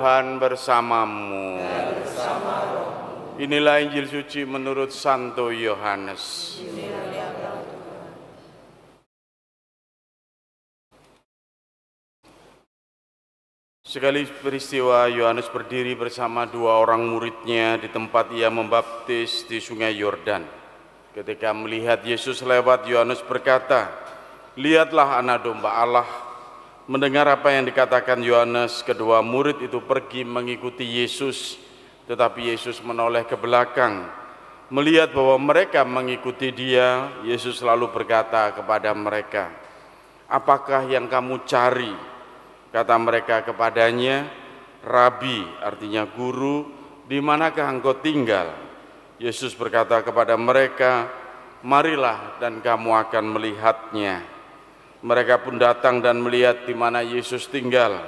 Tuhan bersamamu. Inilah Injil suci menurut Santo Yohanes. Sekali peristiwa, Yohanes berdiri bersama dua orang muridnya di tempat ia membaptis di Sungai Yordan. Ketika melihat Yesus lewat, Yohanes berkata, "Lihatlah anak domba Allah." Mendengar apa yang dikatakan Yohanes, kedua murid itu pergi mengikuti Yesus. Tetapi Yesus menoleh ke belakang. Melihat bahwa mereka mengikuti dia, Yesus lalu berkata kepada mereka, "Apakah yang kamu cari?" Kata mereka kepadanya, "Rabi," artinya guru, "di manakah engkau tinggal?" Yesus berkata kepada mereka, "Marilah dan kamu akan melihatnya." Mereka pun datang dan melihat di mana Yesus tinggal.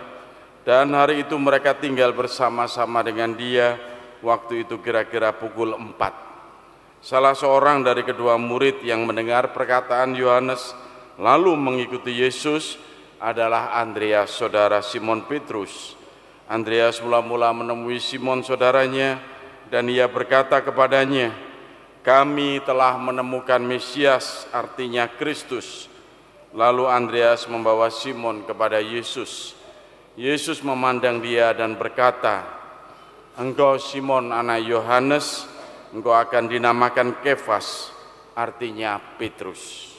Dan hari itu mereka tinggal bersama-sama dengan dia. Waktu itu kira-kira pukul 4. Salah seorang dari kedua murid yang mendengar perkataan Yohanes lalu mengikuti Yesus adalah Andreas, saudara Simon Petrus. Andreas mula-mula menemui Simon saudaranya dan ia berkata kepadanya, "Kami telah menemukan Mesias," artinya Kristus. Lalu Andreas membawa Simon kepada Yesus. Yesus memandang dia dan berkata, "Engkau Simon anak Yohanes, engkau akan dinamakan Kefas," artinya Petrus.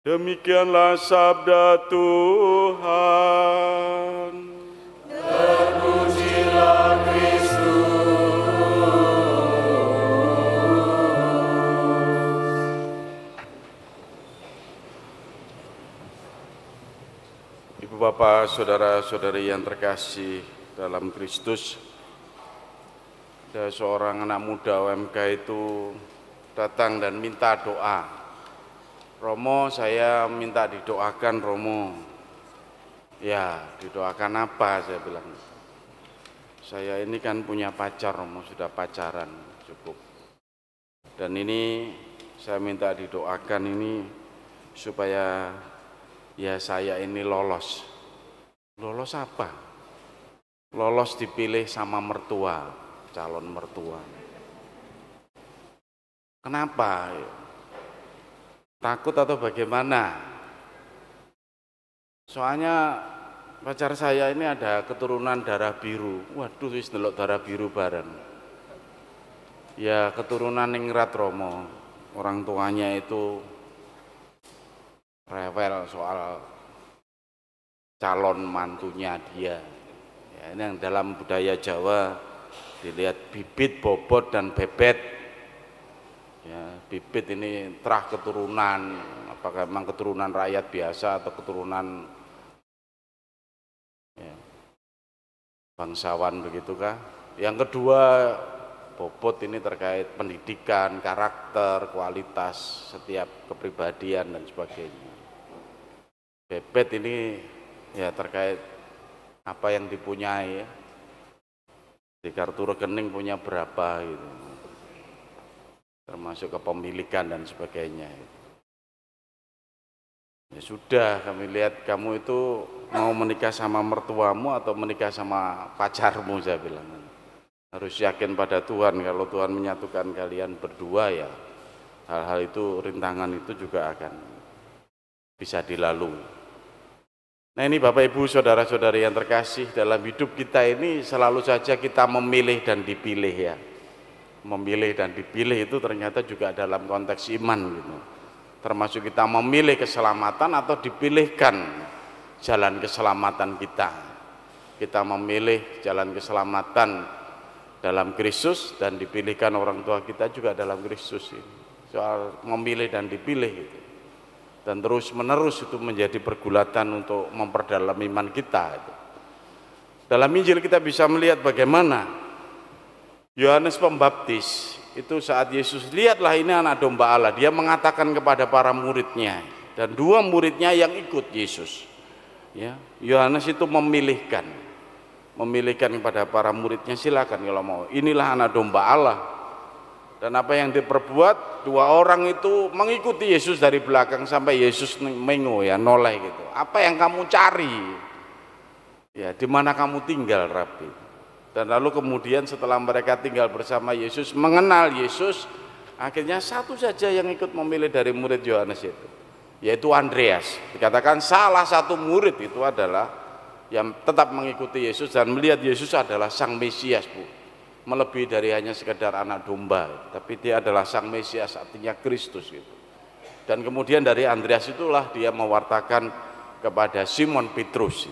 Demikianlah sabda Tuhan. Terpujilah Kristus. Ibu bapak, saudara-saudari yang terkasih dalam Kristus, ada seorang anak muda OMK itu datang dan minta doa. "Romo, saya minta didoakan, Romo." "Ya, didoakan apa?" saya bilang. "Saya ini kan punya pacar, Romo, sudah pacaran cukup. Dan ini saya minta didoakan ini supaya ya saya ini lolos." "Lolos apa?" "Lolos dipilih sama mertua, calon mertua." "Kenapa? Takut atau bagaimana?" "Soalnya pacar saya ini ada keturunan darah biru." "Waduh, wis ndelok darah biru bareng." "Ya keturunan ningrat, Romo. Orang tuanya itu rewel soal calon mantunya dia." Ya, ini yang dalam budaya Jawa dilihat bibit, bobot, dan bebet. Ya, bibit ini terah keturunan, apakah memang keturunan rakyat biasa atau keturunan ya, bangsawan begitukah. Yang kedua, bobot ini terkait pendidikan, karakter, kualitas setiap kepribadian dan sebagainya. Bebet ini ya terkait apa yang dipunyai ya. Di kartu rekening punya berapa gitu. Termasuk kepemilikan dan sebagainya. Ya sudah, kami lihat kamu itu mau menikah sama mertuamu atau menikah sama pacarmu, saya bilang. Harus yakin pada Tuhan, kalau Tuhan menyatukan kalian berdua ya hal-hal itu, rintangan itu juga akan bisa dilalui. Nah ini Bapak Ibu saudara-saudari yang terkasih, dalam hidup kita ini selalu saja kita memilih dan dipilih ya. Memilih dan dipilih itu ternyata juga dalam konteks iman gitu. Termasuk kita memilih keselamatan atau dipilihkan jalan keselamatan kita. Kita memilih jalan keselamatan dalam Kristus dan dipilihkan orang tua kita juga dalam Kristus ini. Soal memilih dan dipilih itu. Dan terus menerus itu menjadi pergulatan untuk memperdalam iman kita itu. Dalam Injil kita bisa melihat bagaimana Yohanes Pembaptis itu saat Yesus, "Lihatlah ini anak domba Allah," dia mengatakan kepada para muridnya dan dua muridnya yang ikut Yesus. Ya, Yohanes itu memilihkan kepada para muridnya, "Silakan kalau mau, inilah anak domba Allah." Dan apa yang diperbuat, dua orang itu mengikuti Yesus dari belakang sampai Yesus mengo ya, noleh gitu. "Apa yang kamu cari?" Ya, di mana kamu tinggal, Rabi? Dan lalu kemudian setelah mereka tinggal bersama Yesus, mengenal Yesus, akhirnya satu saja yang ikut memilih dari murid Yohanes itu, yaitu Andreas. Dikatakan salah satu murid itu adalah yang tetap mengikuti Yesus dan melihat Yesus adalah Sang Mesias, Bu. Melebihi dari hanya sekedar anak domba, tapi dia adalah Sang Mesias, artinya Kristus gitu. Dan kemudian dari Andreas itulah dia mewartakan kepada Simon Petrus.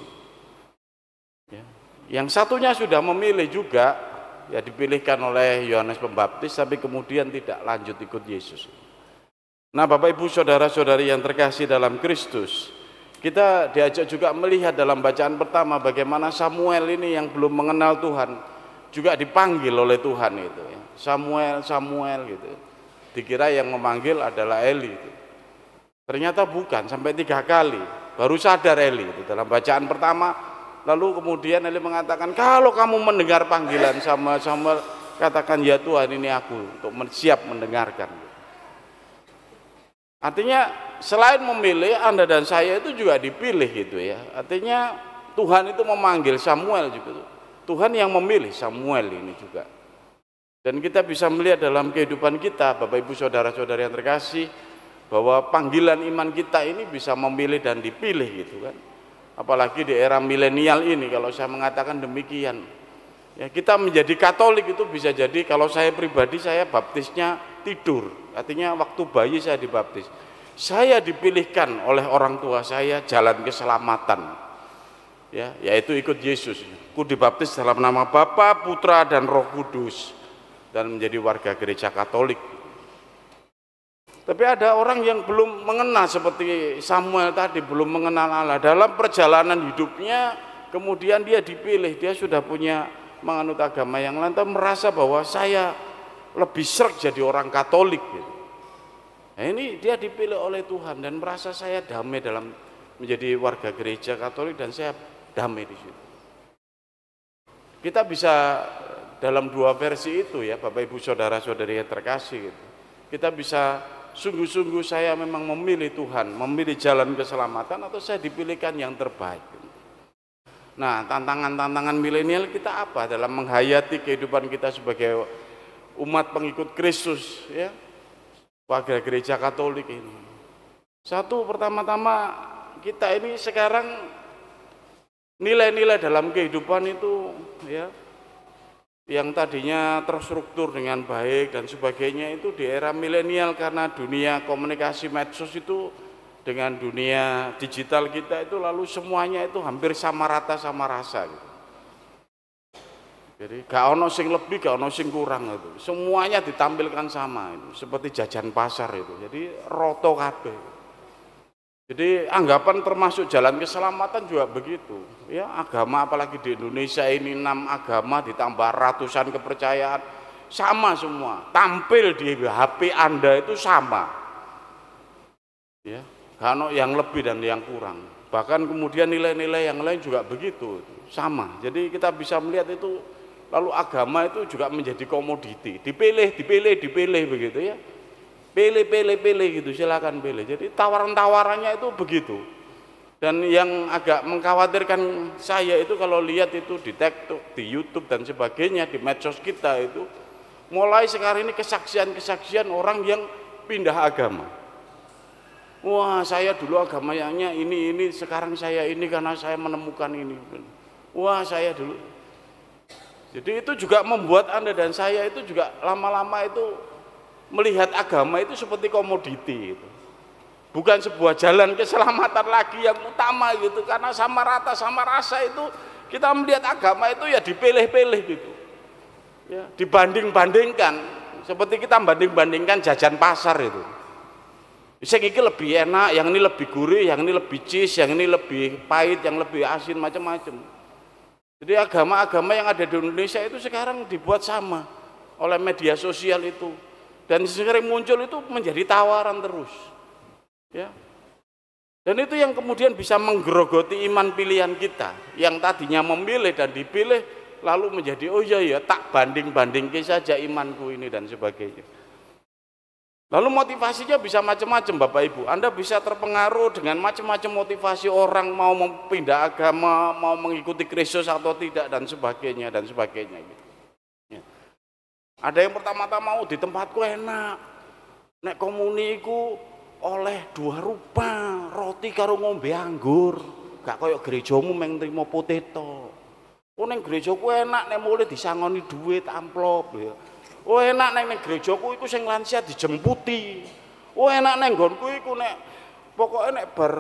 Ya. Yang satunya sudah memilih juga, ya dipilihkan oleh Yohanes Pembaptis, tapi kemudian tidak lanjut ikut Yesus. Nah, Bapak Ibu saudara-saudari yang terkasih dalam Kristus, kita diajak juga melihat dalam bacaan pertama bagaimana Samuel ini yang belum mengenal Tuhan juga dipanggil oleh Tuhan itu. Ya. Samuel, Samuel gitu. Dikira yang memanggil adalah Eli. Itu. Ternyata bukan, sampai 3 kali baru sadar Eli itu dalam bacaan pertama. Lalu kemudian Eli mengatakan, kalau kamu mendengar panggilan Samuel, katakan ya Tuhan, ini aku untuk siap mendengarkan. Artinya selain memilih, Anda dan saya itu juga dipilih gitu ya. Artinya Tuhan itu memanggil Samuel juga. Tuhan yang memilih Samuel ini juga. Dan kita bisa melihat dalam kehidupan kita, Bapak Ibu saudara-saudari yang terkasih, bahwa panggilan iman kita ini bisa memilih dan dipilih gitu kan. Apalagi di era milenial ini, kalau saya mengatakan demikian, ya kita menjadi Katolik itu bisa jadi, kalau saya pribadi saya baptisnya tidur, artinya waktu bayi saya dibaptis, saya dipilihkan oleh orang tua saya jalan keselamatan, ya, yaitu ikut Yesus. Aku dibaptis dalam nama Bapa, Putra dan Roh Kudus dan menjadi warga gereja Katolik. Tapi ada orang yang belum mengenal seperti Samuel tadi, belum mengenal Allah. Dalam perjalanan hidupnya, kemudian dia dipilih, dia sudah punya menganut agama yang lain, tapi merasa bahwa saya lebih sreg jadi orang Katolik. Gitu. Nah, ini dia dipilih oleh Tuhan dan merasa saya damai dalam menjadi warga gereja Katolik dan saya damai di situ. Kita bisa dalam 2 versi itu ya, Bapak Ibu saudara-saudari yang terkasih. Gitu. Kita bisa sungguh-sungguh saya memang memilih Tuhan, memilih jalan keselamatan, atau saya dipilihkan yang terbaik. Nah, tantangan-tantangan milenial kita apa dalam menghayati kehidupan kita sebagai umat pengikut Kristus, ya, warga gereja Katolik ini. Satu, pertama-tama kita ini sekarang nilai-nilai dalam kehidupan itu, ya, yang tadinya terstruktur dengan baik dan sebagainya itu di era milenial karena dunia komunikasi medsos itu dengan dunia digital kita itu lalu semuanya itu hampir sama rata sama rasa gitu. Jadi gak ono sing lebih, gak ono sing kurang itu. Semuanya ditampilkan sama itu, seperti jajan pasar itu. Jadi roto kabeh. Jadi anggapan termasuk jalan keselamatan juga begitu. Ya, agama apalagi di Indonesia ini 6 agama ditambah ratusan kepercayaan sama semua. Tampil di HP Anda itu sama. Ya, gak yang lebih dan yang kurang. Bahkan kemudian nilai-nilai yang lain juga begitu, sama. Jadi kita bisa melihat itu lalu agama itu juga menjadi komoditi. Dipilih begitu ya. Pilih gitu, silakan pilih. Jadi tawaran-tawarannya itu begitu. Dan yang agak mengkhawatirkan saya itu kalau lihat itu di TikTok, di YouTube dan sebagainya, di medsos kita itu mulai sekarang ini kesaksian-kesaksian orang yang pindah agama. Wah, saya dulu agamanya ini, sekarang saya ini karena saya menemukan ini. Wah, saya dulu. Jadi itu juga membuat Anda dan saya itu juga lama-lama itu melihat agama itu seperti komoditi itu. Bukan sebuah jalan keselamatan lagi yang utama gitu, karena sama rata sama rasa itu kita melihat agama itu ya dipilih-pilih gitu. Ya, dibanding-bandingkan seperti kita banding-bandingkan jajan pasar itu. Sing iki lebih enak, yang ini lebih gurih, yang ini lebih cheese, yang ini lebih pahit, yang lebih asin, macam-macam. Jadi agama-agama yang ada di Indonesia itu sekarang dibuat sama oleh media sosial itu. Dan sering muncul itu menjadi tawaran terus, ya. Dan itu yang kemudian bisa menggerogoti iman pilihan kita, yang tadinya memilih dan dipilih, lalu menjadi oh iya ya tak banding-bandingke saja imanku ini dan sebagainya. Lalu motivasinya bisa macam-macam Bapak Ibu. Anda bisa terpengaruh dengan macam-macam motivasi orang mau pindah agama, mau mengikuti Kristus atau tidak dan sebagainya gitu. Ya. Ada yang pertama-tama di tempatku enak. Nek komuniku oleh 2 rupa, roti karo ngombe anggur. Gak koyo gerejamu meng trimo potato. Oh ning gerejaku enak nek mulai disangoni duit amplop ya. Oh enak ning gerejaku iku sing lansia dijemputi. Oh enak ning nggonku iku nek pokoke nek bar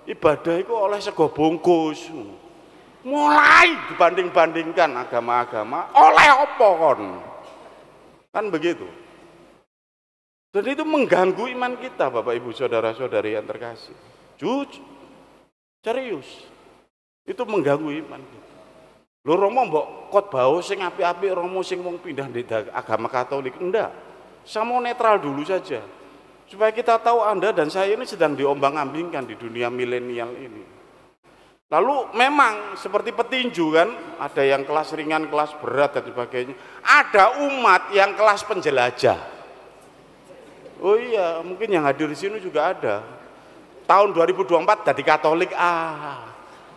ibadah iku oleh sego bungkus. Mulai dibanding-bandingkan agama-agama, oleh apa kon? Kan begitu. Dan itu mengganggu iman kita Bapak Ibu saudara-saudari yang terkasih. Jujur, serius. Itu mengganggu iman kita. Lho Romo mbok khotbah sing apik-apik, Romo sing wong pindah di agama Katolik, enggak. Sama netral dulu saja. Supaya kita tahu Anda dan saya ini sedang diombang-ambingkan di dunia milenial ini. Lalu memang seperti petinju kan, ada yang kelas ringan, kelas berat dan sebagainya. Ada umat yang kelas penjelajah. Oh iya, mungkin yang hadir di sini juga ada. Tahun 2024 jadi Katolik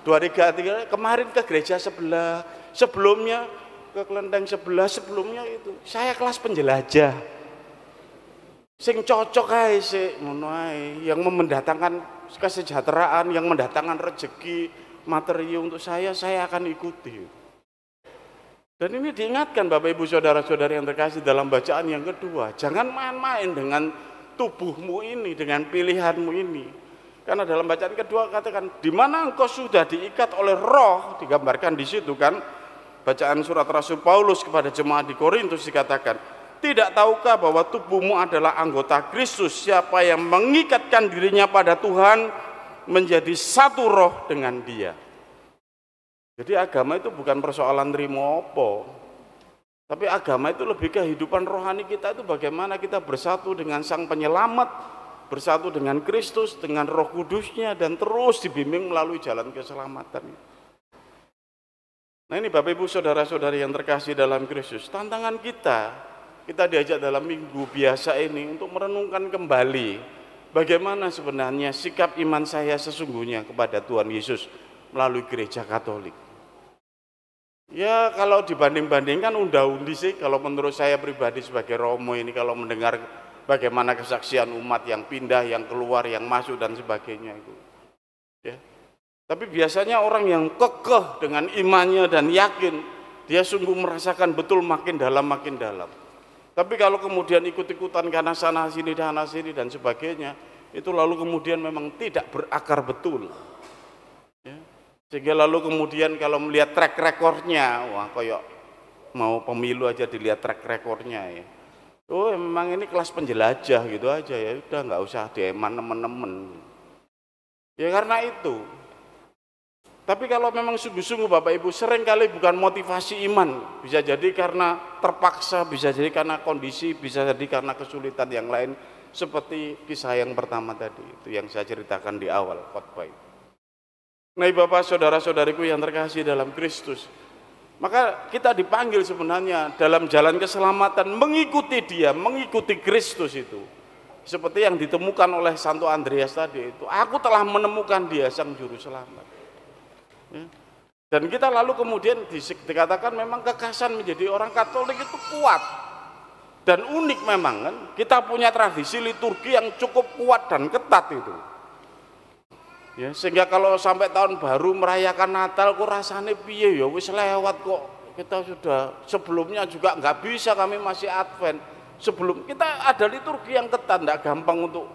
2003 kemarin ke gereja sebelah, sebelumnya ke kelenteng sebelah, sebelumnya itu saya kelas penjelajah. Sing cocok ae sik ngono ae, yang mendatangkan kesejahteraan, yang mendatangkan rezeki materi untuk saya akan ikuti. Dan ini diingatkan Bapak Ibu saudara-saudari yang terkasih dalam bacaan yang kedua, jangan main-main dengan tubuhmu ini, dengan pilihanmu ini. Karena dalam bacaan kedua katakan, di mana engkau sudah diikat oleh roh, digambarkan di situ kan, bacaan surat Rasul Paulus kepada jemaat di Korintus dikatakan, tidak tahukah bahwa tubuhmu adalah anggota Kristus, siapa yang mengikatkan dirinya pada Tuhan menjadi satu roh dengan dia. Jadi agama itu bukan persoalan terima apa, tapi agama itu lebih kehidupan rohani kita itu bagaimana kita bersatu dengan Sang Penyelamat, bersatu dengan Kristus, dengan Roh Kudusnya, dan terus dibimbing melalui jalan keselamatan. Nah ini Bapak Ibu saudara-saudari yang terkasih dalam Kristus, tantangan kita diajak dalam minggu biasa ini untuk merenungkan kembali bagaimana sebenarnya sikap iman saya sesungguhnya kepada Tuhan Yesus melalui gereja Katolik. Ya kalau dibanding-bandingkan unda-undi sih, kalau menurut saya pribadi sebagai Romo ini, kalau mendengar bagaimana kesaksian umat yang pindah, yang keluar, yang masuk dan sebagainya itu. Ya. Tapi biasanya orang yang kekeh dengan imannya dan yakin, dia sungguh merasakan betul makin dalam. Tapi kalau kemudian ikut-ikutan karena sana sini dan sebagainya, itu lalu kemudian memang tidak berakar betul. Ya. Sehingga lalu kemudian kalau melihat track recordnya, wah koyok mau pemilu aja dilihat track recordnya ya. Oh memang ini kelas penjelajah gitu aja ya, udah nggak usah dieman temen-temen. Ya karena itu. Tapi kalau memang sungguh-sungguh Bapak Ibu, seringkali bukan motivasi iman, bisa jadi karena terpaksa, bisa jadi karena kondisi, bisa jadi karena kesulitan yang lain, seperti kisah yang pertama tadi itu yang saya ceritakan di awal khotbah. Nah Bapak saudara-saudariku yang terkasih dalam Kristus, maka kita dipanggil sebenarnya dalam jalan keselamatan mengikuti Dia, mengikuti Kristus itu. Seperti yang ditemukan oleh Santo Andreas tadi itu, aku telah menemukan Dia Sang Juru Selamat. Ya. Dan kita lalu kemudian dikatakan memang kekhasan menjadi orang Katolik itu kuat dan unik memang kan. Kita punya tradisi liturgi yang cukup kuat dan ketat itu. Ya, sehingga kalau sampai tahun baru merayakan Natal kok rasanya piye ya wis lewat kok, kita sudah sebelumnya juga nggak bisa, kami masih Advent, sebelum kita ada liturgi yang ketat, nggak gampang untuk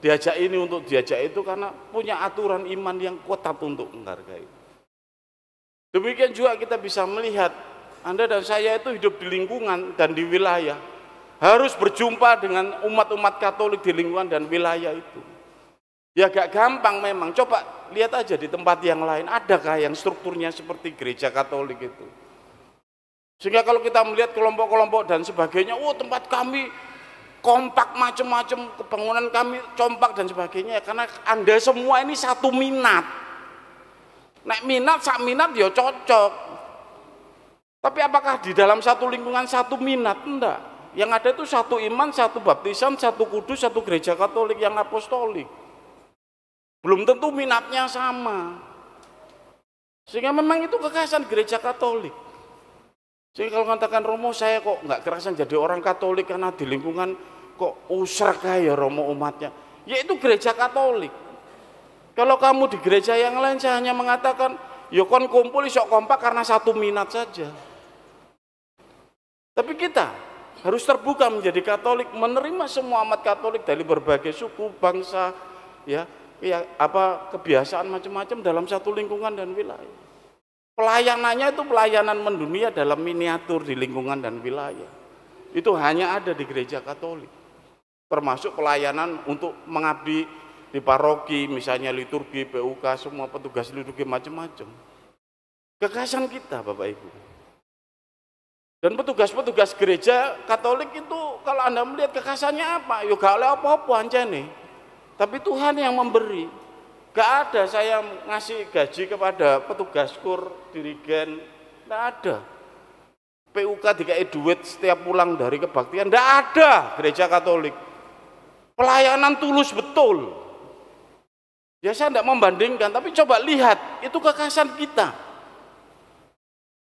diajak ini untuk diajak itu karena punya aturan iman yang ketat untuk menghargai. Demikian juga kita bisa melihat Anda dan saya itu hidup di lingkungan dan di wilayah, harus berjumpa dengan umat-umat Katolik di lingkungan dan wilayah itu. Ya gak gampang memang, coba lihat aja di tempat yang lain, adakah yang strukturnya seperti gereja Katolik itu. Sehingga kalau kita melihat kelompok-kelompok dan sebagainya, oh tempat kami kompak macam-macam, kebangunan kami kompak dan sebagainya, karena Anda semua ini satu minat. Nek minat, sak minat ya cocok. Tapi apakah di dalam satu lingkungan satu minat? Enggak. Yang ada itu satu iman, satu baptisan, satu kudus, satu gereja Katolik yang apostolik. Belum tentu minatnya sama. Sehingga memang itu kekhasan gereja Katolik. Sehingga kalau katakan Romo, saya kok nggak kerasan jadi orang Katolik karena di lingkungan kok usrak ya Romo umatnya. Ya itu gereja Katolik. Kalau kamu di gereja yang lain, saya hanya mengatakan, ya kon kumpul isok kompak karena satu minat saja. Tapi kita harus terbuka menjadi Katolik, menerima semua umat Katolik dari berbagai suku, bangsa, kebiasaan macam-macam dalam satu lingkungan dan wilayah. Pelayanannya itu pelayanan mendunia dalam miniatur di lingkungan dan wilayah. Itu hanya ada di gereja Katolik. Termasuk pelayanan untuk mengabdi di paroki, misalnya liturgi, PUK, semua petugas liturgi macam-macam. Kekhasan kita, Bapak Ibu. Dan petugas-petugas gereja Katolik itu kalau Anda melihat kekhasannya apa? Ya gak oleh apa-apa ancene. Tapi Tuhan yang memberi. Gak ada saya ngasih gaji kepada petugas kur, dirigen, gak ada. PUK dikai duit setiap pulang dari kebaktian, gak ada gereja Katolik. Pelayanan tulus betul. Ya saya tidak membandingkan, tapi coba lihat, itu kekhasan kita.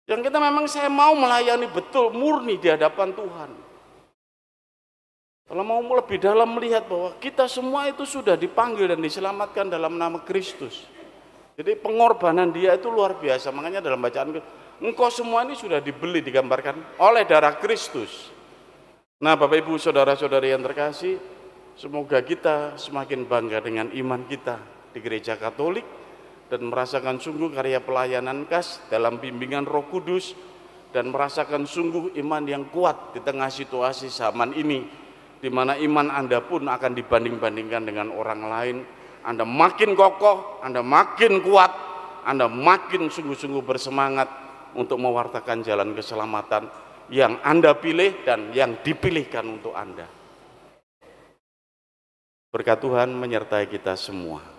Yang kita memang saya mau melayani betul, murni di hadapan Tuhan. Kalau mau lebih dalam melihat bahwa kita semua itu sudah dipanggil dan diselamatkan dalam nama Kristus. Jadi pengorbanan dia itu luar biasa. Makanya dalam bacaan, engkau semua ini sudah dibeli, digambarkan oleh darah Kristus. Nah Bapak Ibu saudara-saudari yang terkasih, semoga kita semakin bangga dengan iman kita di gereja Katolik dan merasakan sungguh karya pelayanan khas dalam bimbingan Roh Kudus dan merasakan sungguh iman yang kuat di tengah situasi zaman ini, di mana iman Anda pun akan dibanding-bandingkan dengan orang lain. Anda makin kokoh, Anda makin kuat, Anda makin sungguh-sungguh bersemangat untuk mewartakan jalan keselamatan yang Anda pilih dan yang dipilihkan untuk Anda. Berkat Tuhan menyertai kita semua.